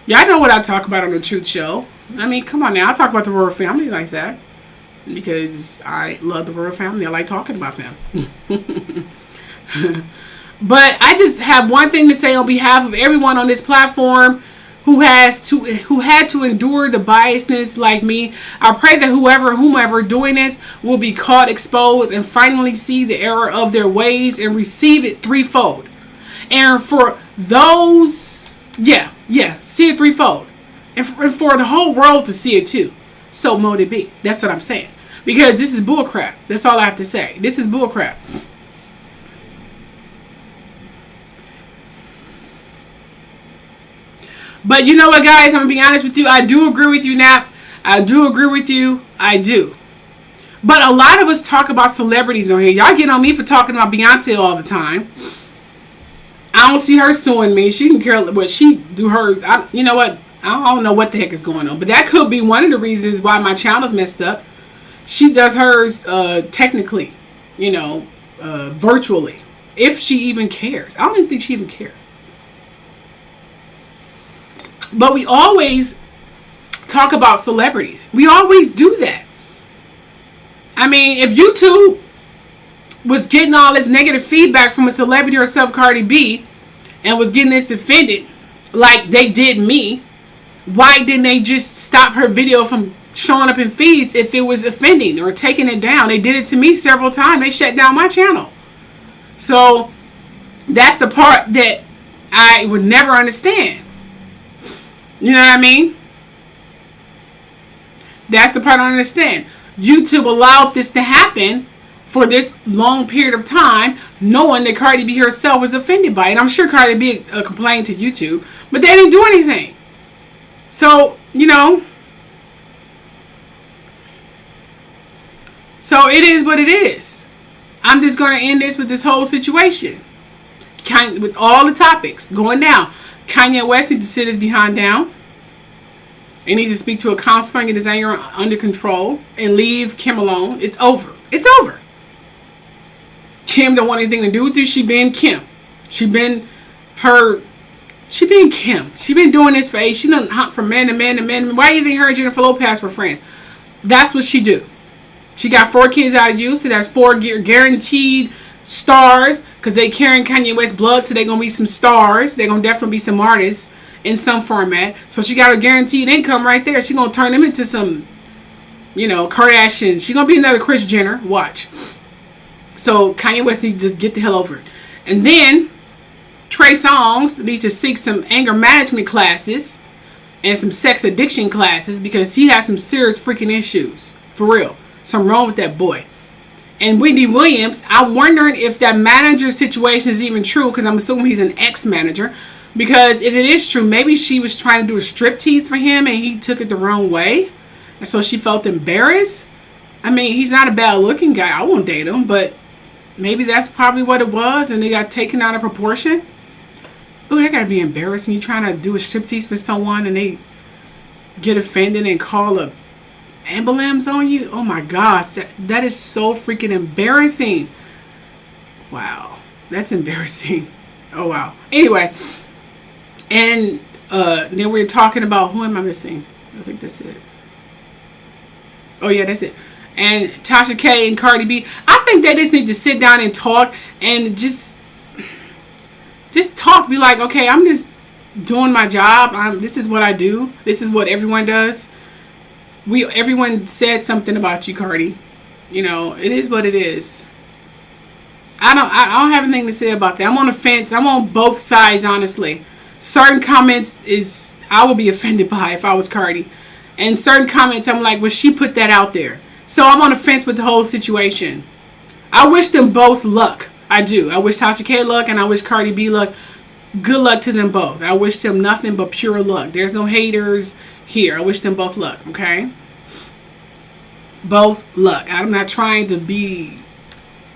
Y'all know what I talk about on the Truth Show. I mean, come on now, I talk about the royal family like that because I love the royal family. I like talking about them. But I just have one thing to say on behalf of everyone on this platform who had to endure the biasness like me. I pray that whomever doing this will be caught, exposed, and finally see the error of their ways and receive it threefold. And for those, see it threefold. And for the whole world to see it too. So mote it be. That's what I'm saying. Because this is bullcrap. That's all I have to say. This is bullcrap. But you know what, guys? I'm going to be honest with you. I do agree with you, Nap. I do agree with you. I do. But a lot of us talk about celebrities on here. Y'all get on me for talking about Beyonce all the time. I don't see her suing me. She can care what she do her. You know what? I don't know what the heck is going on. But that could be one of the reasons why my channel's messed up. She does hers technically, virtually. If she even cares. I don't even think she even cares. But we always talk about celebrities. We always do that. I mean, if YouTube was getting all this negative feedback from a celebrity herself, Cardi B, and was getting this offended like they did me, why didn't they just stop her video from showing up in feeds if it was offending or taking it down? They did it to me several times. They shut down my channel. So that's the part that I would never understand. You know what I mean? That's the part I don't understand. YouTube allowed this to happen for this long period of time, knowing that Cardi B herself was offended by it. And I'm sure Cardi B complained to YouTube, but they didn't do anything. So, so it is what it is. I'm just going to end this with this whole situation. With all the topics going down. Kanye West needs to sit his behind down. He needs to speak to a counselor and get his anger under control and leave Kim alone. It's over. It's over. Kim don't want anything to do with you. She been Kim. She been Kim. She been doing this for age. She done hop from man to man to man. Why do you think her and Jennifer Lopez were friends? That's what she do. She got 4 kids out of you, so that's 4 guaranteed stars, because they carrying Kanye West blood, so they're going to be some stars. They're going to definitely be some artists in some format. So she got a guaranteed income right there. She's going to turn them into some, Kardashian. She's going to be another Kris Jenner. Watch. So Kanye West needs to just get the hell over it. And then Trey Songz needs to seek some anger management classes and some sex addiction classes, because he has some serious freaking issues. For real. Something wrong with that boy. And Wendy Williams, I'm wondering if that manager situation is even true, because I'm assuming he's an ex-manager. Because if it is true, maybe she was trying to do a striptease for him and he took it the wrong way. And so she felt embarrassed. I mean, he's not a bad looking guy. I won't date him, but maybe that's probably what it was, and they got taken out of proportion. Ooh, that gotta be embarrassing. You're trying to do a striptease for someone and they get offended and call a ambulance on you. Oh my gosh, that is so freaking embarrassing. Wow, that's embarrassing. Oh wow. Anyway, and then we're talking about, who am I missing? I think that's it. Oh yeah, that's it. And Tasha K and Cardi B. I think they just need to sit down and talk, and just talk. Be like, okay, I'm just doing my job. This is what I do. This is what everyone does. Everyone said something about you, Cardi. It is what it is. I don't have anything to say about that. I'm on the fence. I'm on both sides, honestly. Certain comments I would be offended by if I was Cardi. And certain comments, I'm like, well, she put that out there. So I'm on the fence with the whole situation. I wish them both luck. I do. I wish Tasha K luck, and I wish Cardi B luck. Good luck to them both. I wish them nothing but pure luck. There's no haters here. I wish them both luck, okay? Both luck. I'm not trying to be...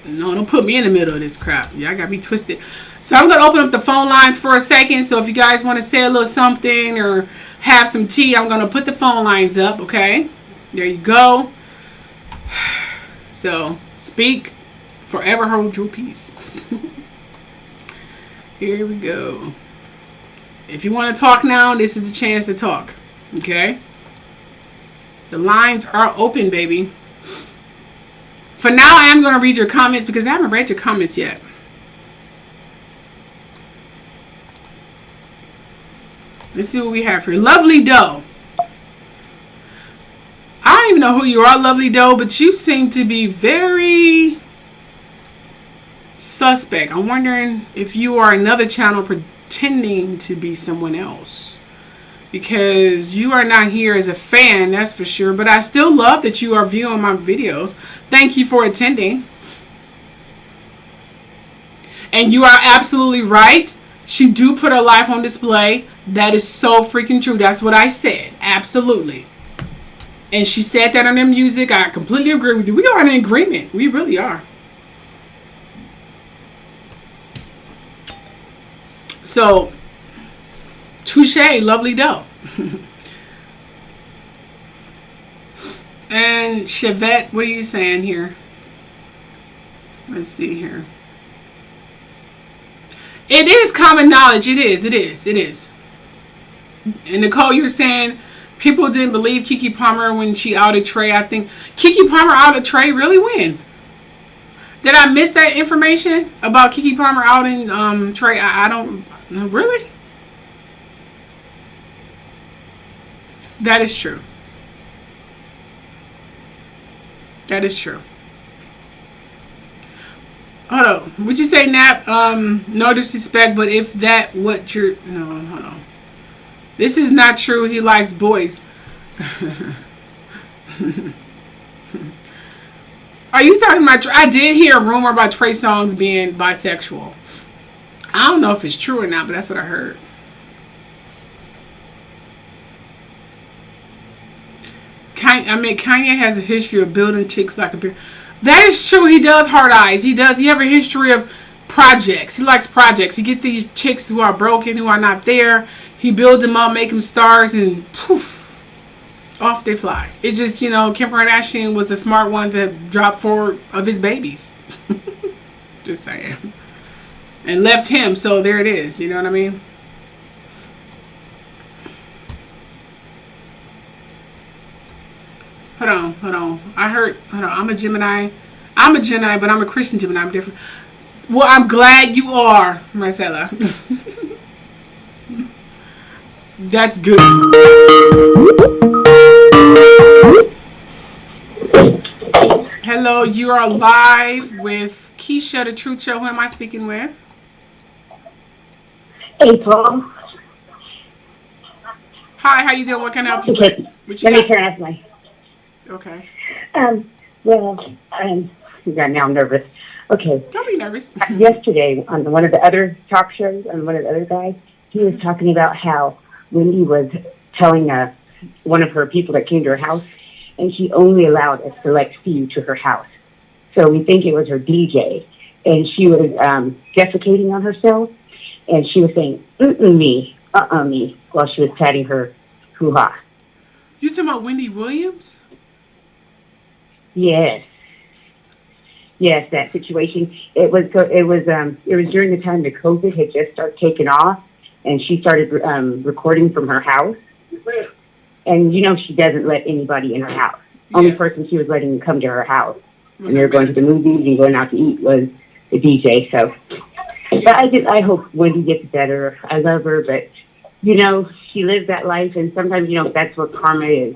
No, don't put me in the middle of this crap. Y'all got me twisted. So I'm going to open up the phone lines for a second. So if you guys want to say a little something or have some tea, I'm going to put the phone lines up, okay? There you go. So, speak. Forever hold your peace. Here we go. If you want to talk now, this is the chance to talk. Okay? The lines are open, baby. For now, I am going to read your comments because I haven't read your comments yet. Let's see what we have here. Lovely Doe. I don't even know who you are, Lovely Doe, but you seem to be very suspect. I'm wondering if you are another channel pretending to be someone else. because you are not here as a fan, that's for sure. But I still love that you are viewing my videos. Thank you for attending. And you are absolutely right. She do put her life on display. That is so freaking true. That's what I said. Absolutely. And she said that on her music. I completely agree with you. We are in agreement. We really are. So, touche, lovely dough. And Chevette, what are you saying here? Let's see here. It is common knowledge. It is. And Nicole, you're saying people didn't believe Keke Palmer when she outed Trey. I think Keke Palmer outed Trey. Really? When? Did I miss that information about Keke Palmer outing Trey? I don't. Really? That is true. That is true. Hold on. Would you say, Nap? No disrespect, but if that what you're... No, hold on. This is not true. He likes boys. Are you talking about... I did hear a rumor about Trey Songz being bisexual. I don't know if it's true or not, but that's what I heard. Kanye has a history of building chicks like a bear. That is true. He does hard eyes. He does. He have a history of projects. He likes projects. He get these chicks who are broken, who are not there. He builds them up, make them stars, and poof, off they fly. It's just, Kim Kardashian was the smart one to drop 4 of his babies. Just saying. And left him, so there it is. You know what I mean? Hold on. I'm a Gemini. But I'm a Christian Gemini. I'm different. Well, I'm glad you are, Marcella. That's good. Hello, you are live with Keisha, The Truth Show. Who am I speaking with? April. Hi, how you doing? What can I help you Okay. with? Let me turn off my... Okay. Now I'm nervous. Okay. Don't be nervous. Yesterday, on one of the other talk shows, on one of the other guys, he was talking about how Wendy was telling one of her people that came to her house, and she only allowed a select few to her house. So we think it was her DJ, and she was defecating on herself, and she was saying, me, me, while she was patting her hoo-ha. You talking about Wendy Williams? Yes, that situation. It was during the time the COVID had just started taking off, and she started recording from her house. And she doesn't let anybody in her house. Yes. Only person she was letting come to her house, and they were going to the movies and going out to eat was the DJ. So, yeah. But I hope Wendy gets better. I love her, but she lives that life, and sometimes that's what karma is.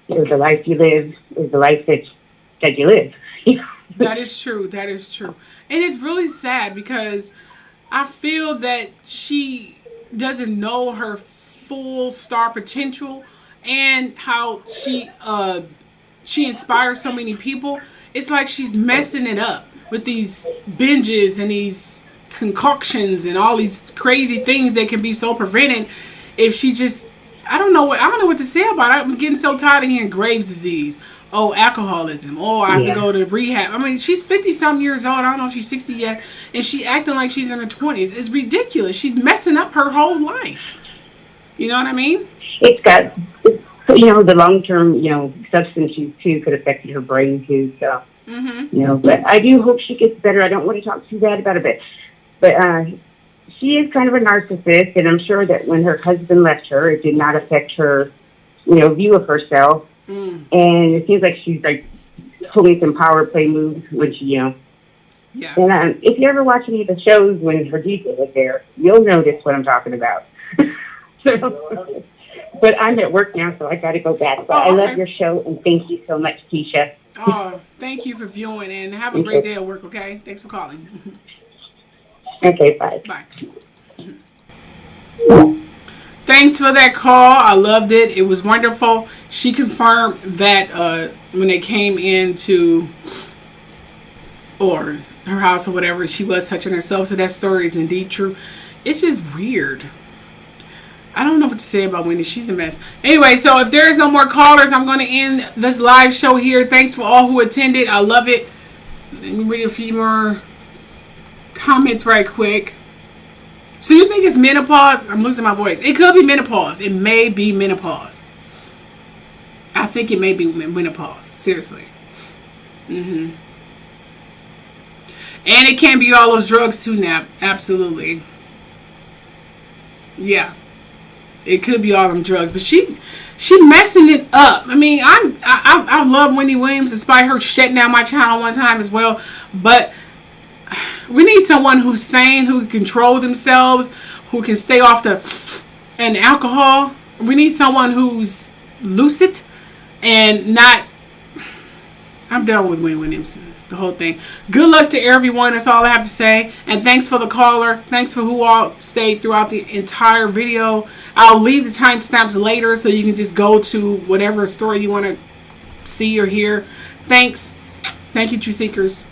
The life you live is the life that you live. That is true. And it's really sad because I feel that she doesn't know her full star potential and how she inspires so many people. It's like she's messing it up with these binges and these concoctions and all these crazy things that can be so prevented if she just... I don't know what to say about it. I'm getting so tired of hearing Graves' disease. Oh, alcoholism. Oh, I have to go to rehab. I mean, she's 50-something years old. I don't know if she's 60 yet. And she acting like she's in her 20s. It's ridiculous. She's messing up her whole life. You know what I mean? It's got, the long-term, substance use, too, could affect her brain, too. So, but I do hope she gets better. I don't want to talk too bad about it, but she is kind of a narcissist, and I'm sure that when her husband left her, it did not affect her, view of herself. And it seems like she's pulling some power play moves when she, Yeah. And if you ever watch any of the shows when her DJ was there, you'll notice what I'm talking about. But I'm at work now, so I got to go back. But I love your show, and thank you so much, Keisha. Oh, thank you for viewing, and have a great day at work, okay? Thanks for calling. Okay, bye. Bye. thanks for that call. I loved it. It was wonderful. She confirmed that when they came into or her house or whatever, she was touching herself. So that story is indeed true. It's just weird. I don't know what to say about Wendy. She's a mess. Anyway, so if there is no more callers, I'm going to end this live show here. Thanks for all who attended. I love it. Let me read a few more comments right quick. So you think it's menopause? I'm losing my voice. It could be menopause. It may be menopause. I think it may be menopause. Seriously. And it can be all those drugs too, Nap. Absolutely. Yeah. It could be all them drugs. But she messing it up. I mean, I love Wendy Williams despite her shutting down my channel one time as well. But we need someone who's sane, who can control themselves, who can stay off and alcohol. We need someone who's lucid and not. I'm done with Wendy Williams, the whole thing. Good luck to everyone. That's all I have to say. And thanks for the caller. Thanks for who all stayed throughout the entire video. I'll leave the timestamps later so you can just go to whatever story you want to see or hear. Thanks. Thank you, True Seekers.